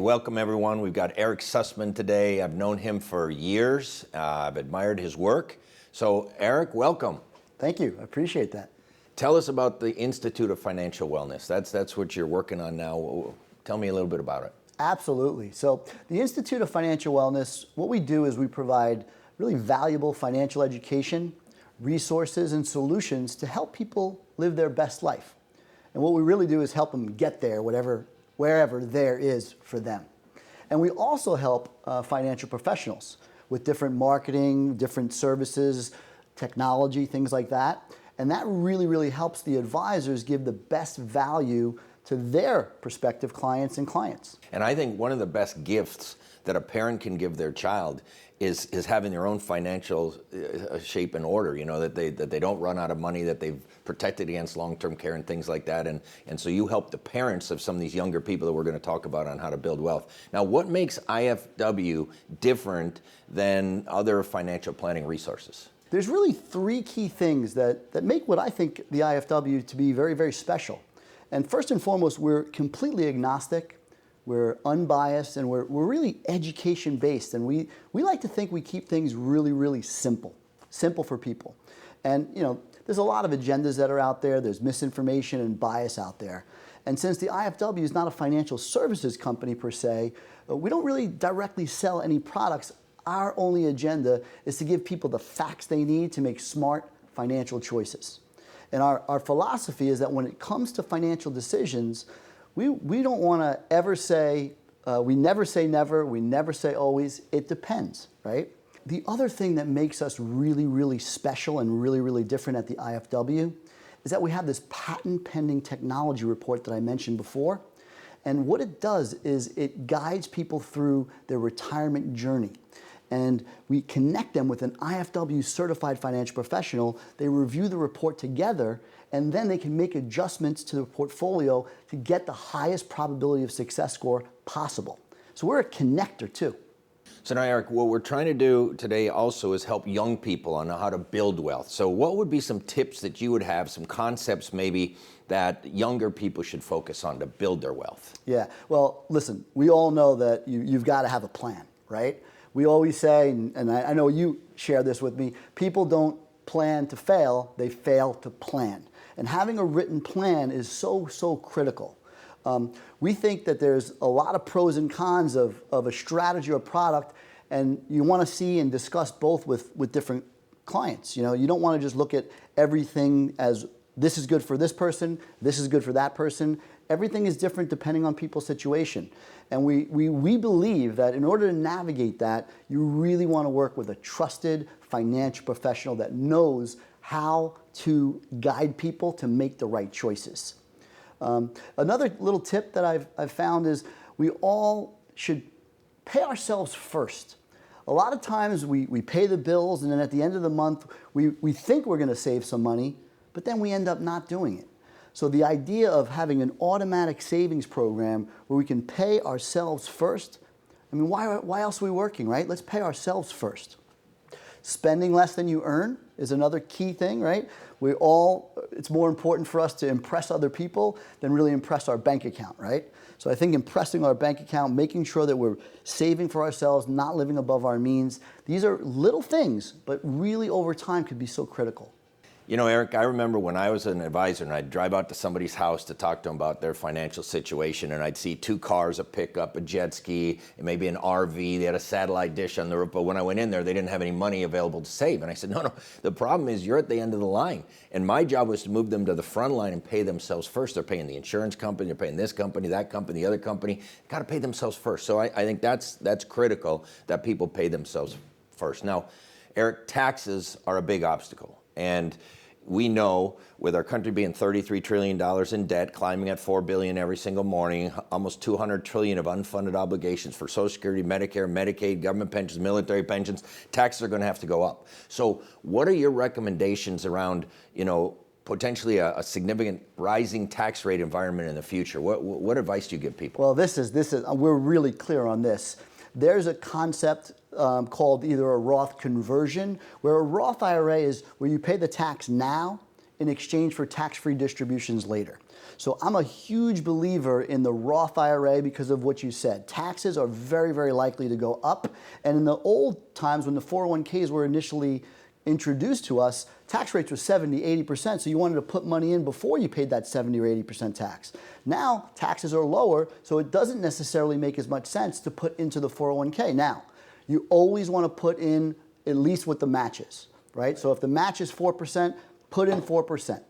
welcome everyone. We've got Erik Sussman today. I've known him for years. I've admired his work. So Erik, welcome. Thank you, I appreciate that. Tell us about the Institute of Financial Wellness. That's what you're working on now. Tell me a little bit about it. Absolutely. So the Institute of Financial Wellness, what we do is we provide really valuable financial education, resources, and solutions to help people live their best life. And what we really do is help them get there, wherever there is for them. And we also help financial professionals with different marketing, different services, technology, things like that. And that really helps the advisors give the best value to their prospective clients and clients. And I think one of the best gifts that a parent can give their child is having their own financial shape and order, that they don't run out of money, that they've protected against long-term care and things like that. And so you help the parents of some of these younger people that we're going to talk about on how to build wealth. Now, what makes IFW different than other financial planning resources? There's really three key things that make what I think the IFW to be very special. And first and foremost, we're completely agnostic, we're unbiased, and we're really education-based. And we like to think we keep things really simple for people. And there's a lot of agendas that are out there, there's misinformation and bias out there. And since the IFW is not a financial services company per se, we don't really directly sell any products. Our only agenda is to give people the facts they need to make smart financial choices. And our philosophy is that when it comes to financial decisions, we don't want to ever say, we never say never, we never say always, it depends, right? The other thing that makes us really special and really different at the IFW is that we have this patent pending technology report that I mentioned before. And what it does is it guides people through their retirement journey. And we connect them with an IFW certified financial professional. They review the report together, and then they can make adjustments to the portfolio to get the highest probability of success score possible. So we're a connector too. So now, Erik, what we're trying to do today also is help young people on how to build wealth. So what would be some tips that you would have, some concepts maybe that younger people should focus on to build their wealth? Yeah, well, listen, we all know that you've got to have a plan, right? We always say, and I know you share this with me, people don't plan to fail, they fail to plan. And having a written plan is so critical. We think that there's a lot of pros and cons of a strategy or product, and you want to see and discuss both with different clients. You don't want to just look at everything as this is good for this person, this is good for that person. Everything is different depending on people's situation. And we believe that in order to navigate that, you really want to work with a trusted financial professional that knows how to guide people to make the right choices. Another little tip that I've found is we all should pay ourselves first. A lot of times we pay the bills, and then at the end of the month, we think we're going to save some money, but then we end up not doing it. So the idea of having an automatic savings program where we can pay ourselves first, I mean, why else are we working, right? Let's pay ourselves first. Spending less than you earn is another key thing, right? It's more important for us to impress other people than really impress our bank account, right? So I think impressing our bank account, making sure that we're saving for ourselves, not living above our means, these are little things, but really over time could be so critical. Erik, I remember when I was an advisor and I'd drive out to somebody's house to talk to them about their financial situation, and I'd see 2 cars, a pickup, a jet ski, and maybe an RV. They had a satellite dish on the roof, but when I went in there, they didn't have any money available to save. And I said, no, the problem is you're at the end of the line. And my job was to move them to the front line and pay themselves first. They're paying the insurance company, they're paying this company, that company, the other company. Got to pay themselves first. So I think that's critical that people pay themselves first. Now, Erik, taxes are a big obstacle. And we know with our country being $33 trillion in debt, climbing at $4 billion every single morning, almost $200 trillion of unfunded obligations for Social Security, Medicare, Medicaid, government pensions, military pensions, taxes are going to have to go up. So what are your recommendations around, potentially a significant rising tax rate environment in the future? What advice do you give people? Well, we're really clear on this. There's a concept called either a Roth conversion, where a Roth IRA is where you pay the tax now in exchange for tax-free distributions later. So I'm a huge believer in the Roth IRA because of what you said. Taxes are very, very likely to go up. And in the old times when the 401ks were initially introduced to us, tax rates were 70, 80%, so you wanted to put money in before you paid that 70 or 80% tax. Now, taxes are lower, so it doesn't necessarily make as much sense to put into the 401k. Now, you always want to put in at least what the match is, right? So if the match is 4%, put in 4%.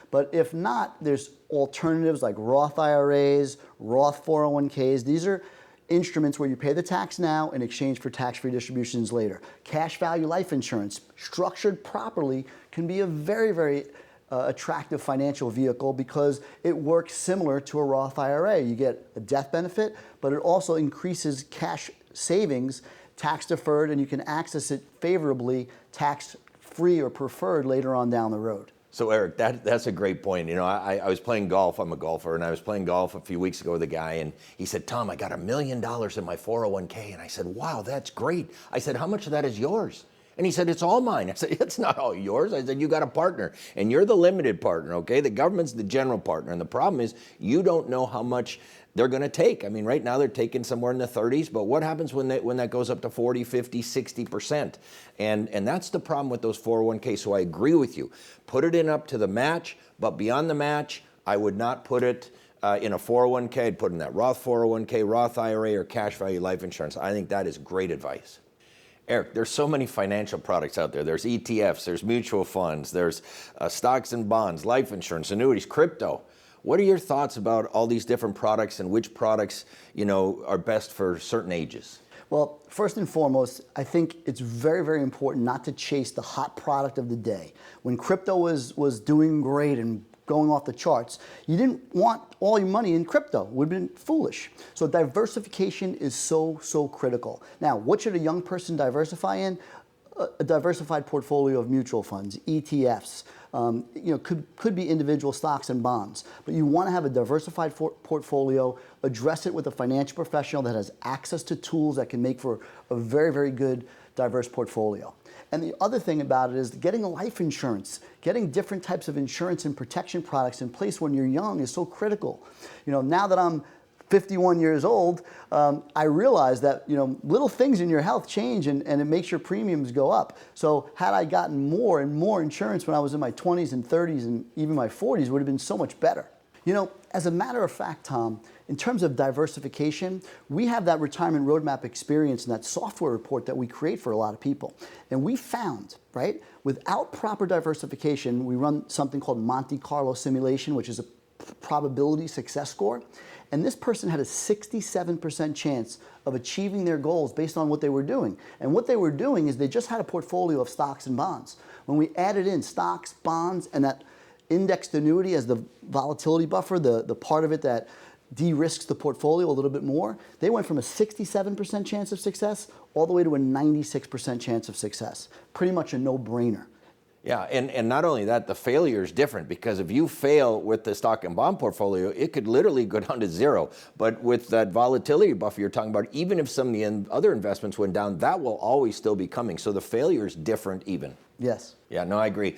But if not, there's alternatives like Roth IRAs, Roth 401ks. These are instruments where you pay the tax now in exchange for tax-free distributions later. Cash value life insurance, structured properly, can be a very, very attractive financial vehicle because it works similar to a Roth IRA. You get a death benefit, but it also increases cash savings, tax deferred, and you can access it favorably, tax-free or preferred later on down the road. So Erik, that's a great point. You know, I was playing golf. I'm a golfer, and I was playing golf a few weeks ago with a guy, and he said, "Tom, I got $1 million in my 401k." And I said, "Wow, that's great." I said, "How much of that is yours?" And he said, "It's all mine." I said, "It's not all yours." I said, "You got a partner, and you're the limited partner, okay? The government's the general partner, and the problem is you don't know how much they're going to take. I mean, right now they're taking somewhere in the 30s, but what happens when that goes up to 40, 50, 60%? And that's the problem with those 401ks. So I agree with you. Put it in up to the match, but beyond the match, I would not put it in a 401k. I'd put in that Roth 401k, Roth IRA, or cash value life insurance. I think that is great advice. Erik, there's so many financial products out there. There's ETFs, there's mutual funds, there's stocks and bonds, life insurance, annuities, crypto. What are your thoughts about all these different products and which products, you know, are best for certain ages? Well, first and foremost, I think it's very, very important not to chase the hot product of the day. When crypto was doing great and going off the charts, you didn't want all your money in crypto. It would have been foolish. So diversification is so, so critical. Now, what should a young person diversify in? A diversified portfolio of mutual funds, ETFs, could be individual stocks and bonds, but you want to have a diversified portfolio, address it with a financial professional that has access to tools that can make for a very, very good diverse portfolio. And the other thing about it is getting life insurance, getting different types of insurance and protection products in place when you're young is so critical. You know, now that I'm 51 years old, I realized that, you know, little things in your health change and it makes your premiums go up. So had I gotten more and more insurance when I was in my 20s and 30s and even my 40s, would have been so much better. You know, as a matter of fact, Tom, in terms of diversification, we have that retirement roadmap experience and that software report that we create for a lot of people. And we found, right, without proper diversification, we run something called Monte Carlo simulation, which is a probability success score. And this person had a 67% chance of achieving their goals based on what they were doing. And what they were doing is they just had a portfolio of stocks and bonds. When we added in stocks, bonds, and that indexed annuity as the volatility buffer, the part of it that de-risks the portfolio a little bit more, they went from a 67% chance of success all the way to a 96% chance of success. Pretty much a no-brainer. Yeah, and not only that, the failure is different because if you fail with the stock and bond portfolio, it could literally go down to zero. But with that volatility buffer you're talking about, even if some of the other investments went down, that will always still be coming. So the failure is different even. Yes. Yeah, no, I agree.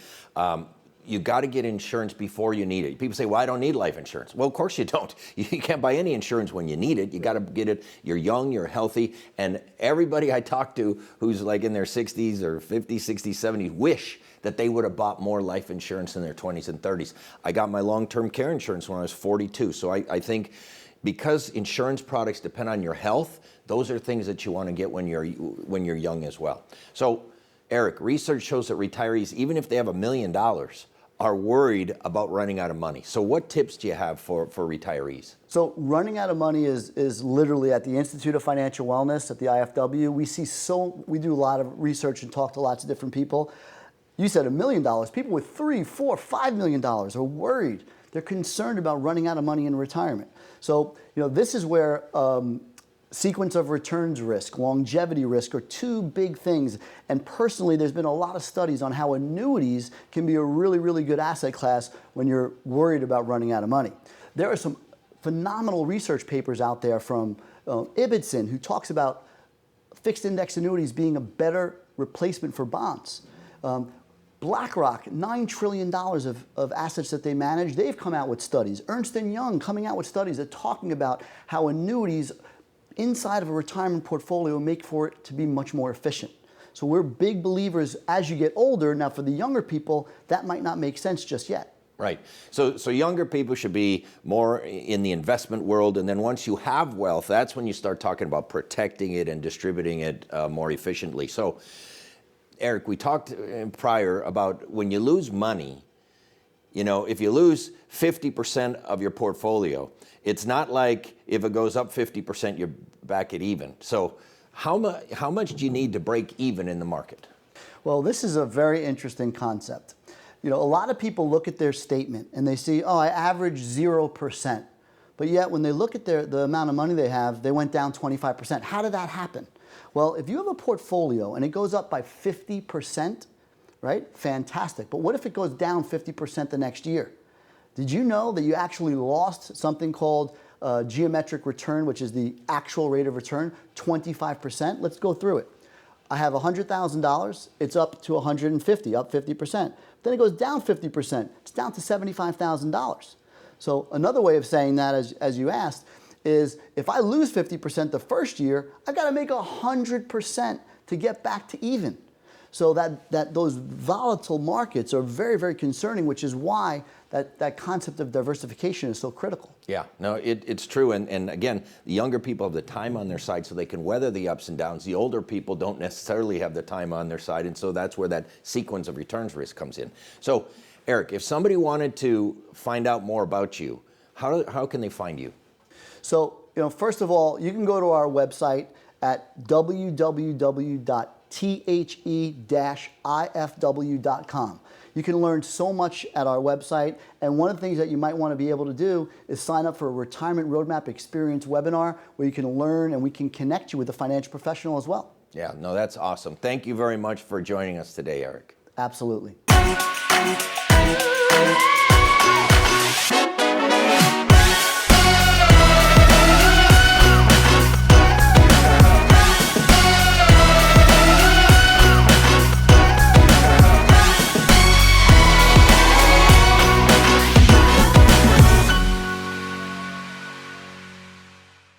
You got to get insurance before you need it. People say, well, I don't need life insurance. Well, of course you don't. You can't buy any insurance when you need it. You got to get it. You're young, you're healthy. And everybody I talk to who's like in their 60s or 50s, 60s, 70s wish that they would have bought more life insurance in their 20s and 30s. I got my long-term care insurance when I was 42. So I think because insurance products depend on your health, those are things that you want to get when you're young as well. So, Erik, research shows that retirees, even if they have $1 million, are worried about running out of money. So what tips do you have for retirees? So running out of money is literally at the Institute of Financial Wellness at the IFW. We do a lot of research and talk to lots of different people. You said $1 million. People with $3, $4, $5 million are worried. They're concerned about running out of money in retirement. So, you know, this is where sequence of returns risk, longevity risk are two big things. And personally, there's been a lot of studies on how annuities can be a really, really good asset class when you're worried about running out of money. There are some phenomenal research papers out there from Ibbotson, who talks about fixed index annuities being a better replacement for bonds. BlackRock, $9 trillion of assets that they manage, they've come out with studies. Ernst & Young coming out with studies that talking about how annuities inside of a retirement portfolio make for it to be much more efficient. So we're big believers as you get older. Now for the younger people, that might not make sense just yet. Right. So younger people should be more in the investment world, and then once you have wealth, that's when you start talking about protecting it and distributing it more efficiently. So, Erik, we talked prior about when you lose money, if you lose 50% of your portfolio, it's not like if it goes up 50%, you're back at even. So how much do you need to break even in the market? Well, this is a very interesting concept. A lot of people look at their statement and they see, oh, I average 0%. But yet when they look at the amount of money they have, they went down 25%. How did that happen? Well, if you have a portfolio and it goes up by 50%, right? Fantastic. But what if it goes down 50% the next year? Did you know that you actually lost something called geometric return, which is the actual rate of return, 25%? Let's go through it. I have $100,000, it's up to 150, up 50%. Then it goes down 50%, it's down to $75,000. So another way of saying that, as you asked, is if I lose 50% the first year, I've got to make 100% to get back to even. So that those volatile markets are very, very concerning, which is why that concept of diversification is so critical. Yeah, no, it's true. And again, the younger people have the time on their side so they can weather the ups and downs. The older people don't necessarily have the time on their side. And so that's where that sequence of returns risk comes in. So, Erik, if somebody wanted to find out more about you, how can they find you? So, first of all, you can go to our website at www.the-ifw.com. You can learn so much at our website, and one of the things that you might want to be able to do is sign up for a Retirement Roadmap Experience webinar where you can learn and we can connect you with a financial professional as well. Yeah, no, that's awesome. Thank you very much for joining us today, Erik. Absolutely.